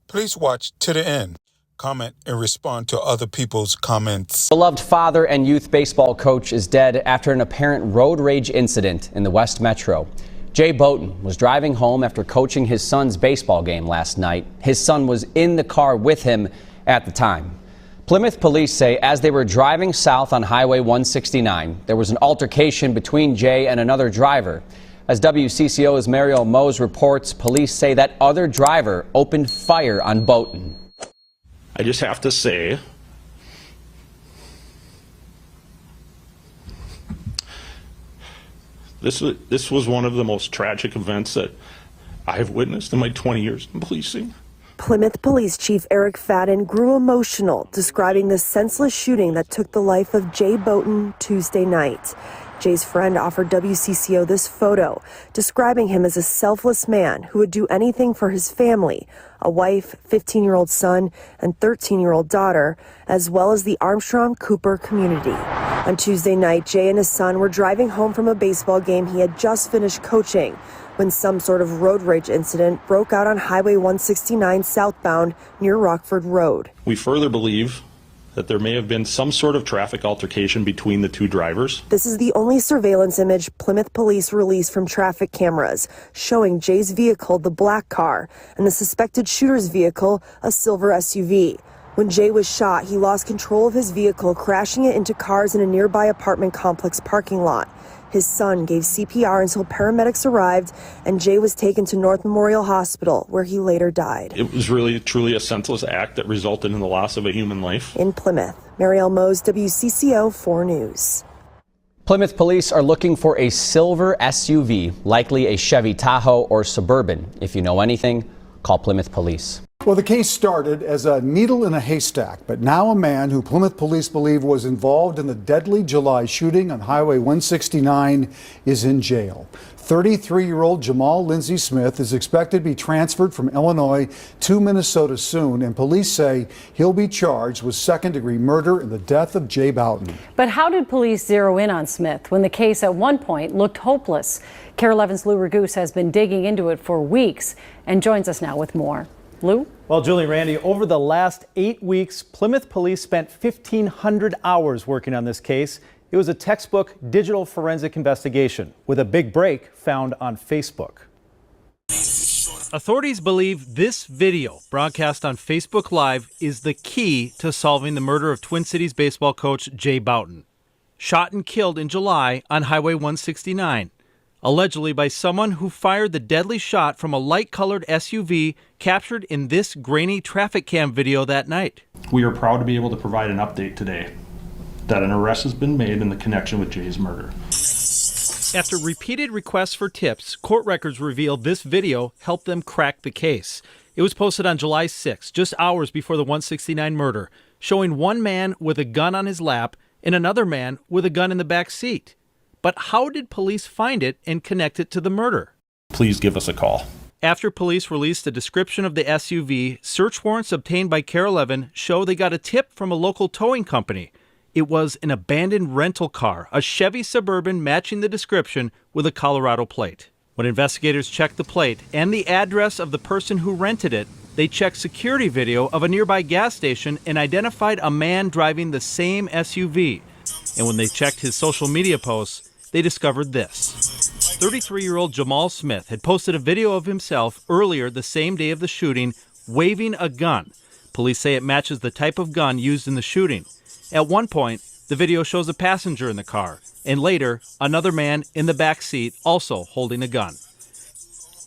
Please watch to the end. Comment and respond to other people's comments. Beloved father and youth baseball coach is dead after an apparent road rage incident in the West Metro. Jay Boughton was driving home after coaching his son's baseball game last night. His son was in the car with him at the time. Plymouth police say as they were driving south on Highway 169, there was an altercation between Jay and another driver. As WCCO's Mariel Mose reports, police say that other driver opened fire on Boughton. I just have to say, this was one of the most tragic events that I have witnessed in my 20 years in policing. Plymouth Police Chief Eric Fadden grew emotional, describing the senseless shooting that took the life of Jay Boughton Tuesday night. Jay's friend offered WCCO this photo, describing him as a selfless man who would do anything for his family, a wife, 15-year-old son, and 13-year-old daughter, as well as the Armstrong-Cooper community. On Tuesday night, Jay and his son were driving home from a baseball game he had just finished coaching when some sort of road rage incident broke out on Highway 169 southbound near Rockford Road. We further believe that there may have been some sort of traffic altercation between the two drivers. This is the only surveillance image Plymouth police released from traffic cameras, showing Jay's vehicle, the black car, and the suspected shooter's vehicle, a silver SUV. When Jay was shot, he lost control of his vehicle, crashing it into cars in a nearby apartment complex parking lot. His son gave CPR until paramedics arrived, and Jay was taken to North Memorial Hospital, where he later died. It was really, truly a senseless act that resulted in the loss of a human life. In Plymouth, Mariel Mose, WCCO 4 News. Plymouth police are looking for a silver SUV, likely a Chevy Tahoe or Suburban. If you know anything, call Plymouth Police. Well, the case started as a needle in a haystack, but now a man who Plymouth police believe was involved in the deadly July shooting on Highway 169 is in jail. 33-year-old Jamal Smith is expected to be transferred from Illinois to Minnesota soon, and police say he'll be charged with second-degree murder in the death of Jay Boughton. But how did police zero in on Smith when the case at one point looked hopeless? KARE 11's Lou Raguse has been digging into it for weeks and joins us now with more. Lou? Well, Julie and Randy, over the last 8 weeks, Plymouth police spent 1,500 hours working on this case. It was a textbook digital forensic investigation with a big break found on Facebook. Authorities believe this video broadcast on Facebook Live is the key to solving the murder of Twin Cities baseball coach Jay Boughton, shot and killed in July on Highway 169. Allegedly by someone who fired the deadly shot from a light-colored SUV captured in this grainy traffic cam video that night. We are proud to be able to provide an update today that an arrest has been made in the connection with Jay's murder. After repeated requests for tips, court records reveal this video helped them crack the case. It was posted on July 6, just hours before the 169 murder, showing one man with a gun on his lap and another man with a gun in the back seat. But how did police find it and connect it to the murder? Please give us a call. After police released a description of the SUV, search warrants obtained by KARE 11 show they got a tip from a local towing company. It was an abandoned rental car, a Chevy Suburban matching the description with a Colorado plate. When investigators checked the plate and the address of the person who rented it, they checked security video of a nearby gas station and identified a man driving the same SUV. And when they checked his social media posts, they discovered this. 33-year-old Jamal Smith had posted a video of himself earlier the same day of the shooting waving a gun. Police say it matches the type of gun used in the shooting. At one point, the video shows a passenger in the car, and later, another man in the back seat also holding a gun.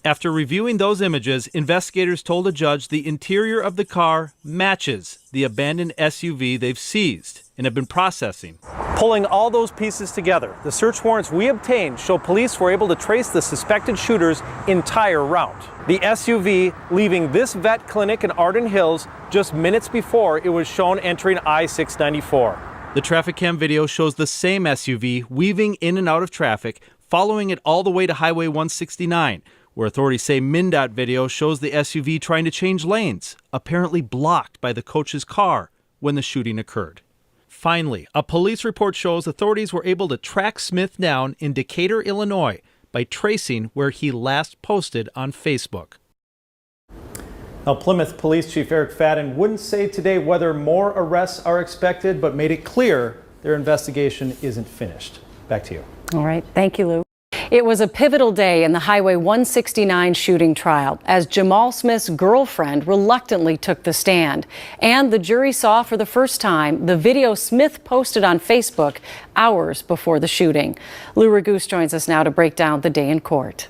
After reviewing those images, investigators told a judge the interior of the car matches the abandoned SUV they've seized and have been processing. Pulling all those pieces together, the search warrants we obtained show police were able to trace the suspected shooter's entire route. The SUV leaving this vet clinic in Arden Hills just minutes before it was shown entering I-694. The traffic cam video shows the same SUV weaving in and out of traffic, following it all the way to Highway 169, where authorities say MnDOT video shows the SUV trying to change lanes, apparently blocked by the coach's car when the shooting occurred. Finally, a police report shows authorities were able to track Smith down in Decatur, Illinois, by tracing where he last posted on Facebook. Now, Plymouth Police Chief Eric Fadden wouldn't say today whether more arrests are expected, but made it clear their investigation isn't finished. Back to you. All right. Thank you, Lou. It was a pivotal day in the Highway 169 shooting trial as Jamal Smith's girlfriend reluctantly took the stand. And the jury saw for the first time the video Smith posted on Facebook hours before the shooting. Lou Raguse joins us now to break down the day in court.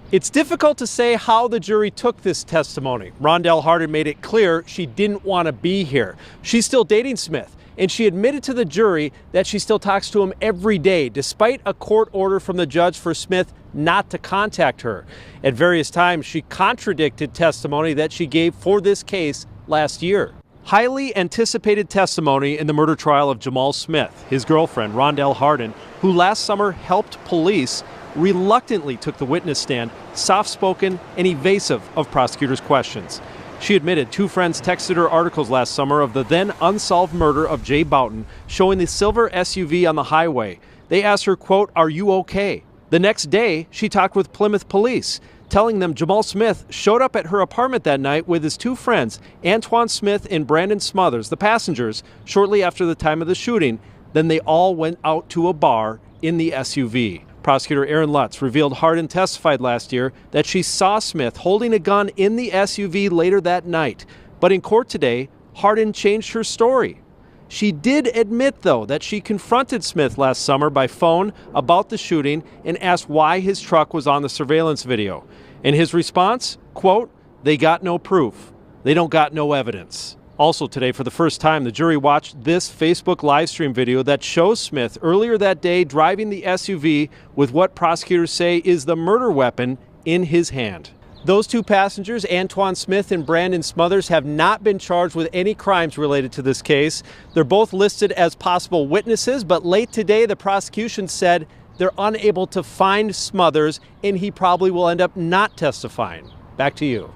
It's difficult to say how the jury took this testimony. Rondell Hardin made it clear she didn't want to be here. She's still dating Smith, and she admitted to the jury that she still talks to him every day, despite a court order from the judge for Smith not to contact her. At various times, she contradicted testimony that she gave for this case last year. Highly anticipated testimony in the murder trial of Jamal Smith. His girlfriend, Rondell Hardin, who last summer helped police, reluctantly took the witness stand, soft-spoken and evasive of prosecutors' questions. She admitted two friends texted her articles last summer of the then unsolved murder of Jay Boughton, showing the silver SUV on the highway. They asked her, quote, "Are you okay?" The next day, she talked with Plymouth police, telling them Jamal Smith showed up at her apartment that night with his two friends, Antoine Smith and Brandon Smothers, the passengers, shortly after the time of the shooting. Then they all went out to a bar in the SUV. Prosecutor Aaron Lutz revealed Hardin testified last year that she saw Smith holding a gun in the SUV later that night. But in court today, Hardin changed her story. She did admit, though, that she confronted Smith last summer by phone about the shooting and asked why his truck was on the surveillance video. And his response, quote, "They got no proof. They don't got no evidence." Also today, for the first time, the jury watched this Facebook live stream video that shows Smith earlier that day driving the SUV with what prosecutors say is the murder weapon in his hand. Those two passengers, Antoine Smith and Brandon Smothers, have not been charged with any crimes related to this case. They're both listed as possible witnesses, but late today, the prosecution said they're unable to find Smothers and he probably will end up not testifying. Back to you.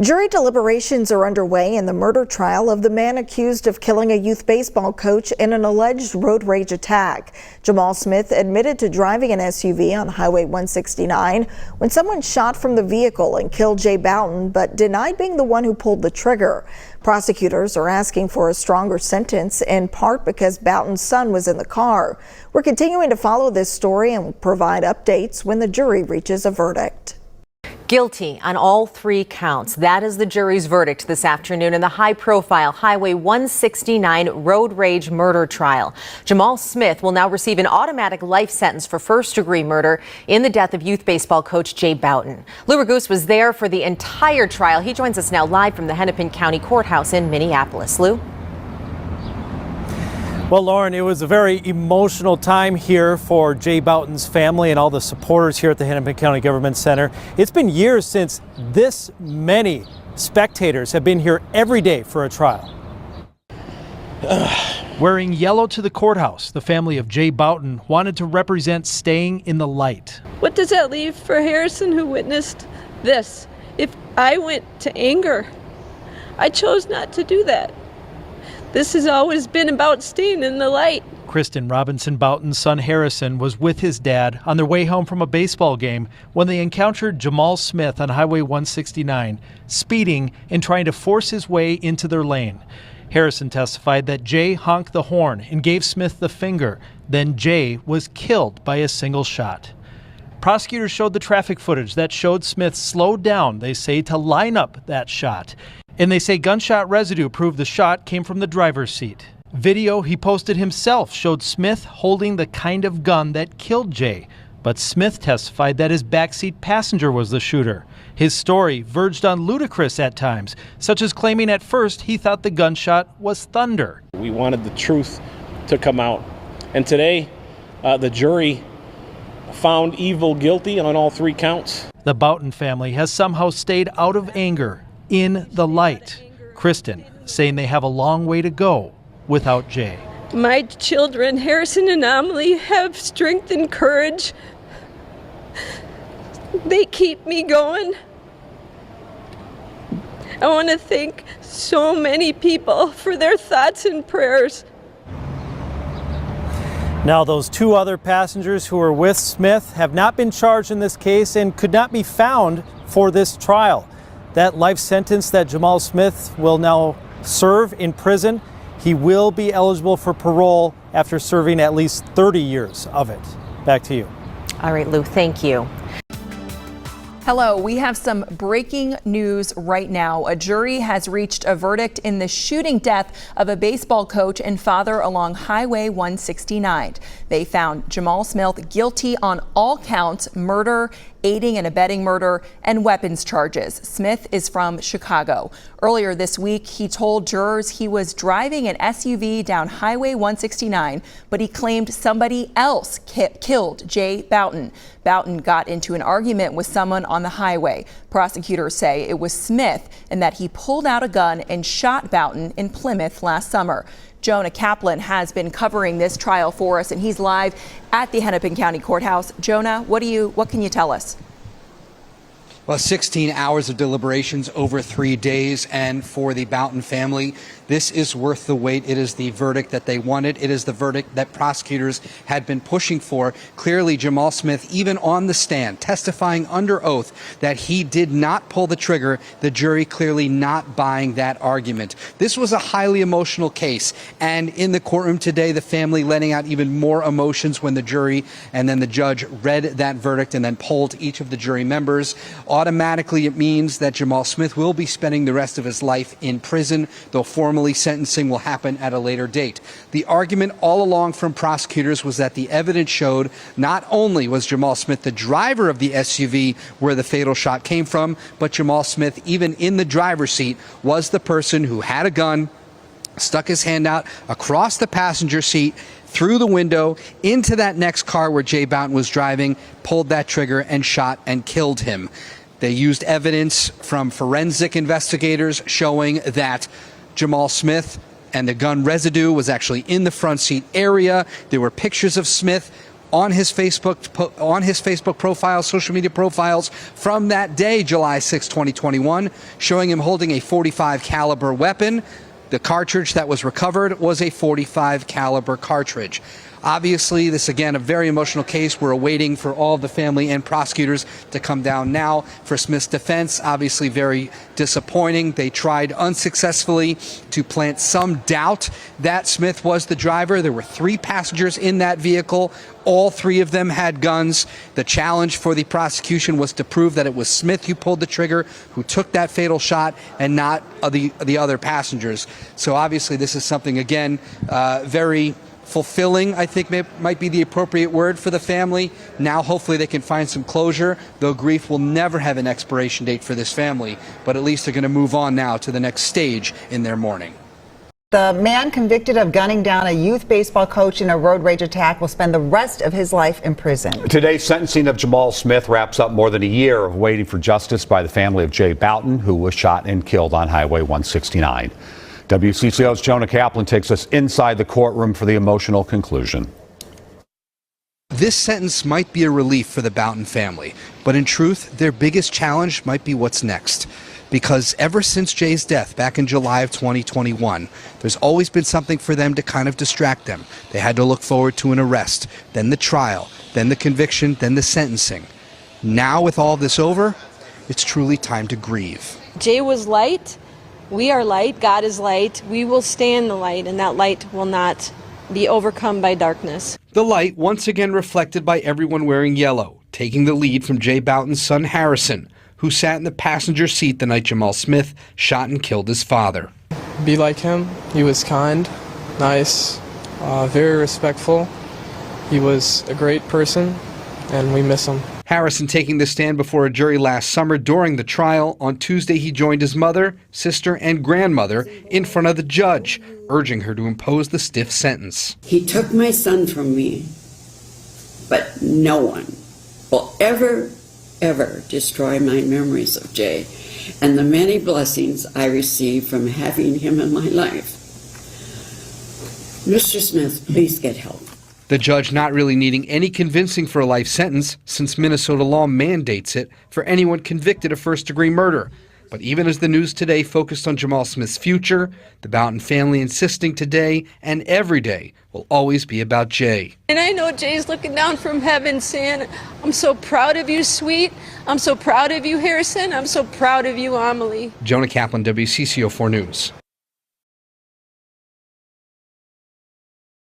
Jury deliberations are underway in the murder trial of the man accused of killing a youth baseball coach in an alleged road rage attack. Jamal Smith admitted to driving an SUV on Highway 169 when someone shot from the vehicle and killed Jay Boughton, but denied being the one who pulled the trigger. Prosecutors are asking for a stronger sentence, in part because Boughton's son was in the car. We're continuing to follow this story and will provide updates when the jury reaches a verdict. Guilty on all three counts. That is the jury's verdict this afternoon in the high-profile Highway 169 road rage murder trial. Jamal Smith will now receive an automatic life sentence for first-degree murder in the death of youth baseball coach Jay Boughton. Lou Raguse was there for the entire trial. He joins us now live from the Hennepin County Courthouse in Minneapolis. Lou? Well, Lauren, it was a very emotional time here for Jay Boughton's family and all the supporters here at the Hennepin County Government Center. It's been years since this many spectators have been here every day for a trial. Wearing yellow to the courthouse, the family of Jay Boughton wanted to represent staying in the light. What does that leave for Harrison, who witnessed this? If I went to anger, I chose not to do that. This has always been about staying in the light. Kristen Robinson Boughton's son Harrison was with his dad on their way home from a baseball game when they encountered Jamal Smith on Highway 169, speeding and trying to force his way into their lane. Harrison testified that Jay honked the horn and gave Smith the finger. Then Jay was killed by a single shot. Prosecutors showed the traffic footage that showed Smith slowed down, they say, to line up that shot. And they say gunshot residue proved the shot came from the driver's seat. Video he posted himself showed Smith holding the kind of gun that killed Jay. But Smith testified that his backseat passenger was the shooter. His story verged on ludicrous at times, such as claiming at first he thought the gunshot was thunder. We wanted the truth to come out. And today, the jury found Evil guilty on all three counts. The Boughton family has somehow stayed out of anger, in the light. Kristen saying they have a long way to go without Jay. My children, Harrison and Amelie, have strength and courage. They keep me going. I want to thank so many people for their thoughts and prayers. Now, those two other passengers who were with Smith have not been charged in this case and could not be found for this trial. that life sentence that Jamal Smith will now serve in prison, he will be eligible for parole after serving at least 30 years of it. Back to you. All right, Lou, thank you. Hello, we have some breaking news right now. A jury has reached a verdict in the shooting death of a baseball coach and father along Highway 169. They found Jamal Smith guilty on all counts: murder, aiding and abetting murder, and weapons charges. Smith is from Chicago. Earlier this week, he told jurors he was driving an SUV down Highway 169, but he claimed somebody else killed Jay Boughton. Boughton got into an argument with someone on the highway. Prosecutors say it was Smith and that he pulled out a gun and shot Boughton in Plymouth last summer. Jonah Kaplan has been covering this trial for us, and he's live at the Hennepin County Courthouse. Jonah, what can you tell us? Well, 16 hours of deliberations over 3 days, and for the Boughton family, this is worth the wait. It is the verdict that they wanted. It is the verdict that prosecutors had been pushing for. Clearly, Jamal Smith, even on the stand, testifying under oath that he did not pull the trigger, the jury clearly not buying that argument. This was a highly emotional case, and in the courtroom today, the family letting out even more emotions when the jury and then the judge read that verdict and then polled each of the jury members. Automatically, it means that Jamal Smith will be spending the rest of his life in prison, though formally sentencing will happen at a later date. The argument all along from prosecutors was that the evidence showed not only was Jamal Smith the driver of the SUV where the fatal shot came from, but Jamal Smith, even in the driver's seat, was the person who had a gun, stuck his hand out across the passenger seat, through the window, into that next car where Jay Boughton was driving, pulled that trigger and shot and killed him. They used evidence from forensic investigators showing that Jamal Smith and the gun residue was actually in the front seat area. There were pictures of Smith on his Facebook profiles, social media profiles from that day, July 6, 2021, showing him holding a .45 caliber weapon. The cartridge that was recovered was a .45 caliber cartridge. Obviously, this, again, a very emotional case. We're awaiting for all of the family and prosecutors to come down now. For Smith's defense, obviously very disappointing. They tried unsuccessfully to plant some doubt that Smith was the driver. There were 3 passengers in that vehicle. All 3 of them had guns. The challenge for the prosecution was to prove that it was Smith who pulled the trigger, who took that fatal shot, and not the other passengers. So obviously this is something, again, very fulfilling, I think might be the appropriate word for the family. Now hopefully they can find some closure, though grief will never have an expiration date for this family, but at least they're going to move on now to the next stage in their mourning. The man convicted of gunning down a youth baseball coach in a road rage attack will spend the rest of his life in prison. Today's sentencing of Jamal Smith wraps up more than a year of waiting for justice by the family of Jay Boughton, who was shot and killed on Highway 169. WCCO's Jonah Kaplan takes us inside the courtroom for the emotional conclusion. This sentence might be a relief for the Boughton family, but in truth, their biggest challenge might be what's next. Because ever since Jay's death back in July of 2021, there's always been something for them to kind of distract them. They had to look forward to an arrest, then the trial, then the conviction, then the sentencing. Now with all this over, it's truly time to grieve. Jay was light. We are light. God is light. We will stay in the light, and that light will not be overcome by darkness. The light once again reflected by everyone wearing yellow, taking the lead from Jay Boughton's son Harrison, who sat in the passenger seat the night Jamal Smith shot and killed his father. Be like him. He was kind, nice, very respectful. He was a great person, and we miss him. Harrison taking the stand before a jury last summer during the trial. On Tuesday, he joined his mother, sister, and grandmother in front of the judge, urging her to impose the stiff sentence. He took my son from me, but no one will ever destroy my memories of Jay and the many blessings I received from having him in my life. Mr. Smith, please get help. The judge not really needing any convincing for a life sentence, since Minnesota law mandates it for anyone convicted of first-degree murder. But even as the news today focused on Jamal Smith's future, the Boughton family insisting today and every day will always be about Jay. And I know Jay's looking down from heaven saying, I'm so proud of you, sweet. I'm so proud of you, Harrison. I'm so proud of you, Amelie. Jonah Kaplan, WCCO 4 News.